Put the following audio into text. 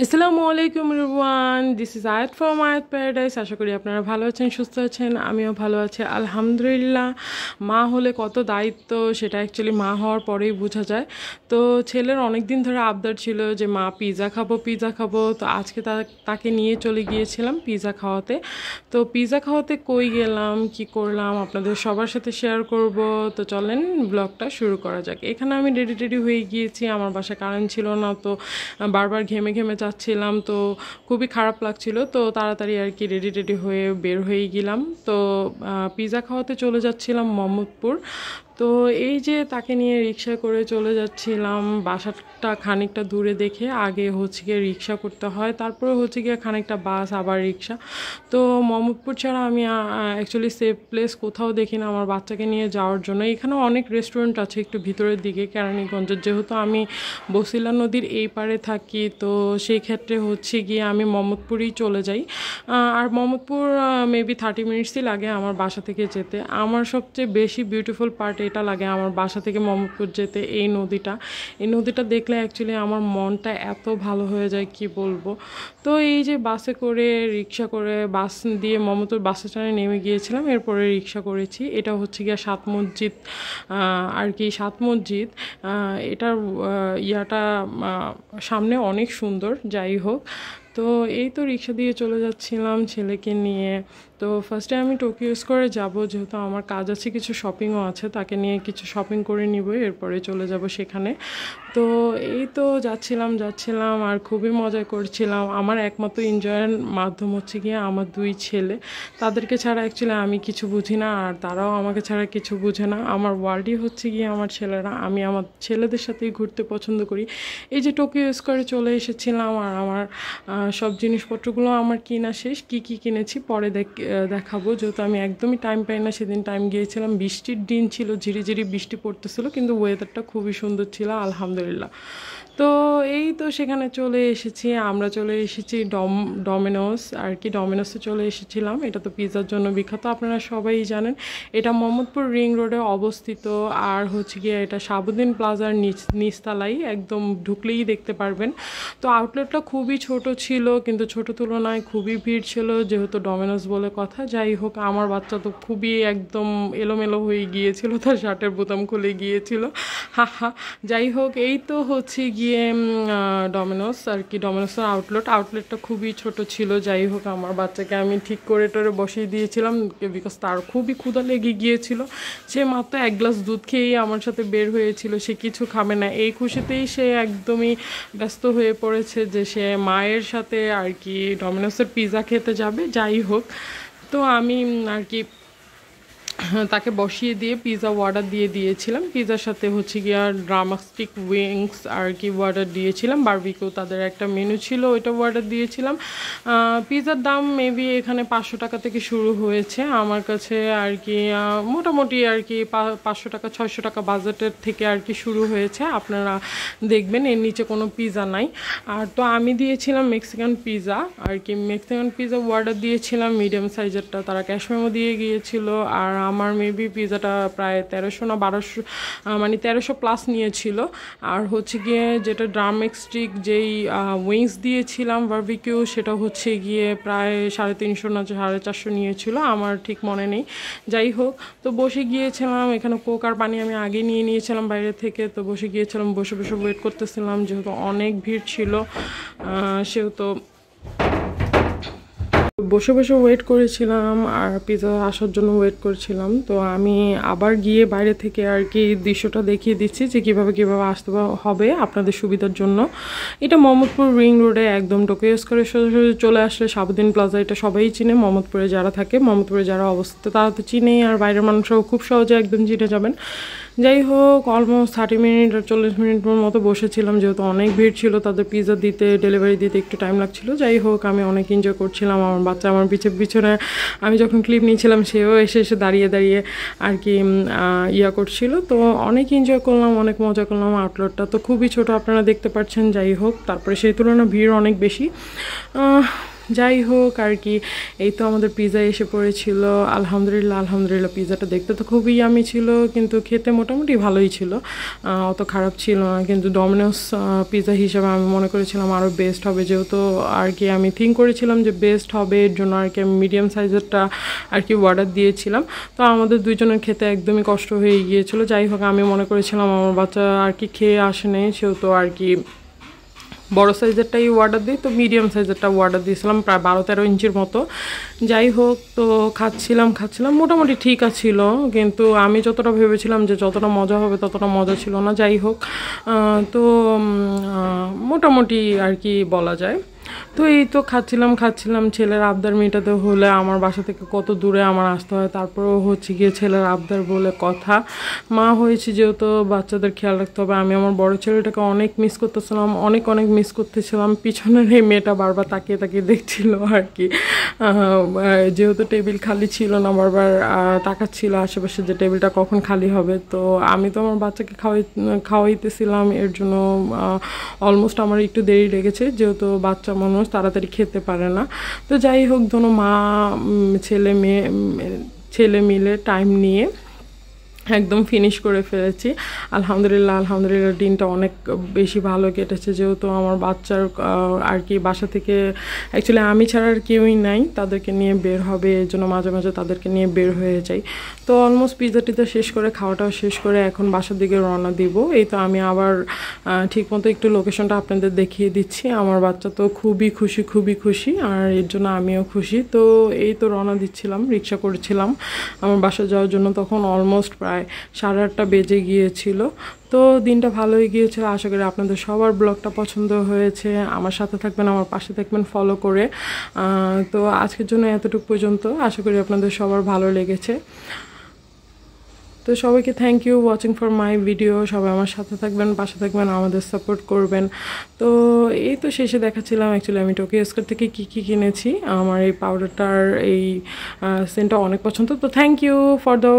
আসসালামু আলাইকুম everyone, this is আয়াত ফ্রম আয়াত প্যারাডাইস। আশা করি আপনারা ভালো আছেন, সুস্থ আছেন। আমিও ভালো আছি আলহামদুলিল্লাহ। মা হলে কত দায়িত্ব সেটা অ্যাকচুয়ালি মা হওয়ার পরেই বোঝা যায়। তো ছেলের অনেক দিন ধরে আবদার ছিল যে মা পিৎজা খাবো পিৎজা খাবো। তো আজকে তাকে নিয়ে চলে গিয়েছিলাম পিৎজা খাওয়াতে। তো পিৎজা খাওয়াতে কই গেলাম, কি করলাম আপনাদের সবার সাথে শেয়ার করব। তো চলেন ব্লগটা শুরু করা যাক। এখানে আমি রেডি হয়ে গিয়েছি, আমার বাসায় কারেন্ট ছিল না, তো বারবার ঘেমে ঘেমে যাচ্ছিলাম, তো খুবই খারাপ লাগছিল। তো তাড়াতাড়ি আর কি রেডি হয়ে বের হয়ে গেলাম। তো পিৎজা খাওয়াতে চলে যাচ্ছিলাম মোহাম্মদপুর। তো এই যে তাকে নিয়ে রিক্সা করে চলে যাচ্ছিলাম। বাসাটা খানিকটা দূরে দেখে আগে হচ্ছে গিয়ে রিক্সা করতে হয়, তারপরে হচ্ছে গিয়ে খানিকটা বাস, আবার রিক্সা। তো মোহাম্মদপুর ছাড়া আমি অ্যাকচুয়ালি সেফ প্লেস কোথাও দেখি না আমার বাচ্চাকে নিয়ে যাওয়ার জন্য। এখানে অনেক রেস্টুরেন্ট আছে একটু ভিতরের দিকে কেরানীগঞ্জের, যেহেতু আমি বসিলা নদীর এই পারে থাকি, তো সেই ক্ষেত্রে হচ্ছে গিয়ে আমি মোহাম্মদপুরেই চলে যাই। আর মোহাম্মদপুর মেবি 30 মিনিটসই লাগে আমার বাসা থেকে যেতে। আমার সবচেয়ে বেশি বিউটিফুল পার্ট এটা লাগে আমার বাসা থেকে মোহাম্মদপুর যেতে, এই নদীটা দেখলে অ্যাকচুয়ালি আমার মনটা এত ভালো হয়ে যায় কি বলবো। তো এই যে বাসে করে রিক্সা করে বাস দিয়ে মোহাম্মদপুর বাস স্ট্যান্ডে নেমে গিয়েছিলাম, এরপরে রিক্সা করেছি। এটা হচ্ছে গিয়ে সাত মসজিদ আর কি, সাত মসজিদ। এটার ইয়াটা সামনে অনেক সুন্দর। যাই হোক, তো এই তো রিক্সা দিয়ে চলে যাচ্ছিলাম ছেলেকে নিয়ে। তো ফার্স্টে আমি টোকিও স্কোয়ারে যাব, যেহেতু আমার কাজ আছে, কিছু শপিংও আছে, তাকে নিয়ে কিছু শপিং করে নিব, এরপরে চলে যাব সেখানে। তো এই তো যাচ্ছিলাম আর খুবই মজা করছিলাম। আমার একমাত্র এনজয়ের মাধ্যম হচ্ছে গিয়ে আমার দুই ছেলে। তাদেরকে ছাড়া অ্যাকচুয়ালি আমি কিছু বুঝি না, আর তারাও আমাকে ছাড়া কিছু বুঝে না। আমার ওয়ার্ল্ডই হচ্ছে গিয়ে আমার ছেলেরা। আমি আমার ছেলেদের সাথেই ঘুরতে পছন্দ করি। এই যে টোকিও স্কোয়ারে চলে এসেছিলাম, আর আমার সব জিনিসপত্রগুলো আমার কিনা শেষ। কি কিনেছি পরে দেখাবো, যেহেতু আমি একদমই টাইম পাই না। সেদিন টাইম গিয়েছিলাম, বৃষ্টির দিন ছিল, ঝিরিঝিরি বৃষ্টি পড়তেছিল, কিন্তু ওয়েদারটা খুবই সুন্দর ছিল আলহামদুলিল্লাহ। তো এই তো সেখানে চলে এসেছি, আমরা চলে এসেছি ডমিনোস আর কি। ডমিনোসে চলে এসেছিলাম। এটা তো পিৎজার জন্য বিখ্যাত, আপনারা সবাই জানেন। এটা মোহাম্মদপুর রিং রোডে অবস্থিত, আর হচ্ছে গিয়ে এটা শাহাবুদ্দিন প্লাজার নিচতলাই, একদম ঢুকলেই দেখতে পারবেন। তো আউটলেটটা খুবই ছোট ছিল, কিন্তু ছোট তুলনায় খুবই ভিড় ছিল, যেহেতু ডমিনোস বলে কথা। যাই হোক, আমার বাচ্চা তো খুবই একদম এলোমেলো হয়ে গিয়েছিল, তার শার্টের বোতাম খুলে গিয়েছিল, হা। যাই হোক, এই তো হচ্ছে গিয়ে ডমিনোস আর কি। ডমিনোসের আউটলেটটা খুবই ছোট ছিল। যাই হোক, আমার বাচ্চাকে আমি ঠিক করে টোরে বসিয়ে দিয়েছিলাম, বিকজ তার খুবই ক্ষুধা লেগে গিয়েছিল। সে মাত্র এক গ্লাস দুধ খেয়েই আমার সাথে বের হয়েছিল, সে কিছু খাবে না। এই খুশিতেই সে একদমই ব্যস্ত হয়ে পড়েছে যে সে মায়ের সাথে আর কি ডমিনোসের পিৎজা খেতে যাবে। যাই হোক, তো আমি আর কি তাকে বসিয়ে দিয়ে পিৎজা অর্ডার দিয়েছিলাম। পিৎজার সাথে হচ্ছে গিয়ে ড্রামস্টিক উইংস আর কি অর্ডার দিয়েছিলাম। বারবিকিউ তাদের একটা মেনু ছিল, ওইটা অর্ডার দিয়েছিলাম। পিৎজার দাম মেবি এখানে 500 টাকা থেকে শুরু হয়েছে আমার কাছে আর কি। মোটামুটি আর কি 500 টাকা 600 টাকা বাজেটের থেকে আর কি শুরু হয়েছে। আপনারা দেখবেন এর নিচে কোনো পিৎজা নাই। আর তো আমি দিয়েছিলাম মেক্সিকান পিৎজা আর কি। মেক্সিকান পিৎজা অর্ডার দিয়েছিলাম মিডিয়াম সাইজেরটা, তারা ক্যাশ মেমো দিয়ে গিয়েছিল। আর আমার মেবি পিৎজাটা প্রায় 1300 না 1200, মানে 1300 প্লাস নিয়েছিল। আর হচ্ছে গিয়ে যেটা ড্রামস্টিক যেই উইংস দিয়েছিলাম বারবিকিউ, সেটা হচ্ছে গিয়ে প্রায় 350 না 450 নিয়েছিল, আমার ঠিক মনে নেই। যাই হোক, তো বসে গিয়েছিলাম। এখানে কোক আর পানি আমি আগে নিয়ে নিয়েছিলাম বাইরে থেকে। তো বসে গিয়েছিলাম, বসে ওয়েট করতেছিলাম, যেহেতু অনেক ভিড় ছিল সেহেতু বসে ওয়েট করেছিলাম, আর পিৎজা আসার জন্য ওয়েট করেছিলাম। তো আমি আবার গিয়ে বাইরে থেকে আর কি দৃশ্যটা দেখিয়ে দিচ্ছি যে কীভাবে আসতে হবে আপনাদের সুবিধার জন্য। এটা মোহাম্মদপুর রিং রোডে একদম টোকিও স্কোয়ারে সোজাসুজি চলে আসলে শাহাবুদ্দিন প্লাজা, এটা সবাই চিনে। মোহাম্মদপুরে যারা থাকে, মোহাম্মদপুরে যারা অবস্থিত, তারা তো চিনেই, আর বাইরের মানুষরাও খুব সহজে একদম চিনে যাবেন। যাই হোক, অলমোস্ট 30 মিনিট আর 40 মিনিটের মতো বসেছিলাম, যেহেতু অনেক ভিড় ছিল। তাদের পিৎজা দিতে, ডেলিভারি দিতে একটু টাইম লাগছিল। যাই হোক, আমি অনেক এনজয় করছিলাম। আমার বাচ্চা আমার পিছনে, আমি যখন ক্লিপ নিয়েছিলাম সেও এসে দাঁড়িয়ে আর কি ইয়া করছিল। তো অনেক এনজয় করলাম, অনেক মজা করলাম। আউটলেটটা তো খুবই ছোট, আপনারা দেখতে পাচ্ছেন। যাই হোক, তারপরে সেই তুলনায় ভিড় অনেক বেশি। যাই হোক আর কি, এই তো আমাদের পিৎজা এসে পড়েছিল। আলহামদুলিল্লাহ আলহামদুলিল্লাহ, পিৎজাটা দেখতে তো খুবই ইয়ামি ছিল, কিন্তু খেতে মোটামুটি ভালোই ছিল, অত খারাপ ছিল না। কিন্তু ডমিনোস পিৎজা হিসেবে আমি মনে করেছিলাম আরও বেস্ট হবে, যেহেতু আর কি আমি থিঙ্ক করেছিলাম যে বেস্ট হবে, এর জন্য আর কি আমি মিডিয়াম সাইজেরটা আর কি অর্ডার দিয়েছিলাম। তো আমাদের দুইজনের খেতে একদমই কষ্ট হয়ে গিয়েছিল। যাই হোক, আমি মনে করেছিলাম আমার বাচ্চা আর কি খেয়ে আসে নেই, সেহেতু আর কি বড় সাইজেরটাই অর্ডার দিই, তো মিডিয়াম সাইজেরটা অর্ডার দিয়েছিলাম প্রায় 12-13 ইঞ্চির মতো। যাই হোক, তো খাচ্ছিলাম মোটামুটি ঠিক আছিল, কিন্তু আমি যতটা ভেবেছিলাম যে যতটা মজা হবে ততটা মজা ছিল না। যাই হোক, তো মোটামুটি আর কি বলা যায়। তো এই তো খাচ্ছিলাম, ছেলের আবদার মেটাতে হলে আমার বাসা থেকে কত দূরে আমার আসতে হয়, তারপরেও হচ্ছে গিয়ে ছেলের আবদার বলে কথা। মা হয়েছে যেহেতু বাচ্চাদের খেয়াল রাখতে হবে। আমি আমার বড় ছেলেটাকে অনেক মিস করতেছিলাম, অনেক মিস করতেছিলাম। পিছনের এই মেয়েটা বারবার তাকিয়ে দেখছিল আর কি, যেহেতু টেবিল খালি ছিল না, বারবার তাকাচ্ছিল আশেপাশে যে টেবিলটা কখন খালি হবে। তো আমি তো আমার বাচ্চাকে খাওয়াইতেছিলাম, এর জন্য অলমোস্ট আমার একটু দেরি লেগেছে, যেহেতু বাচ্চা মানুষ তাড়াতাড়ি খেতে পারে না। তো যাই হোক, দোনো মা ছেলে মিলে টাইম নিয়ে একদম ফিনিশ করে ফেলেছি। আলহামদুলিল্লাহ দিনটা অনেক বেশি ভালো কেটেছে, যেহেতু আমার বাচ্চার আর কি বাসা থেকে অ্যাকচুয়ালি আমি ছাড়া আর কেউই নাই, তাদেরকে নিয়ে বের হবে, এর জন্য মাঝে মাঝে তাদেরকে নিয়ে বের হয়ে যাই। তো অলমোস্ট পিৎজা শেষ করে, খাওয়াটাও শেষ করে এখন বাসার দিকে রওনা দিব। এই তো আমি আবার ঠিকমতো একটু লোকেশনটা আপনাদের দেখিয়ে দিচ্ছি। আমার বাচ্চা তো খুবই খুশি, আর এর জন্য আমিও খুশি। তো এই তো রওনা দিচ্ছিলাম, রিক্সা করছিলাম আমার বাসা যাওয়ার জন্য। তখন অলমোস্ট প্রায় 8:30 বেজে গিয়েছিল। তো দিনটা ভালোই গিয়েছিল। আশা করি আপনাদের সবার ব্লগটা পছন্দ হয়েছে। আমার সাথে থাকবেন, আমার পাশে থাকবেন ফলো করে। তো আজকের জন্য এতটুকু পর্যন্ত। আশা করি আপনাদের সবার ভালো লেগেছে। তো সবাইকে thank you watching for my video. সবাই আমার সাথে থাকবেন, পাশে থাকবেন, আমাদের সাপোর্ট করবেন। তো এই তো শেষে দেখাচ্ছিলাম অ্যাকচুয়ালি আমি টোকিও স্কোয়ার থেকে কী কিনেছি। আমার এই পাউডারটার এই সেন্টটা অনেক পছন্দ। তো থ্যাংক ইউ ফর দ্য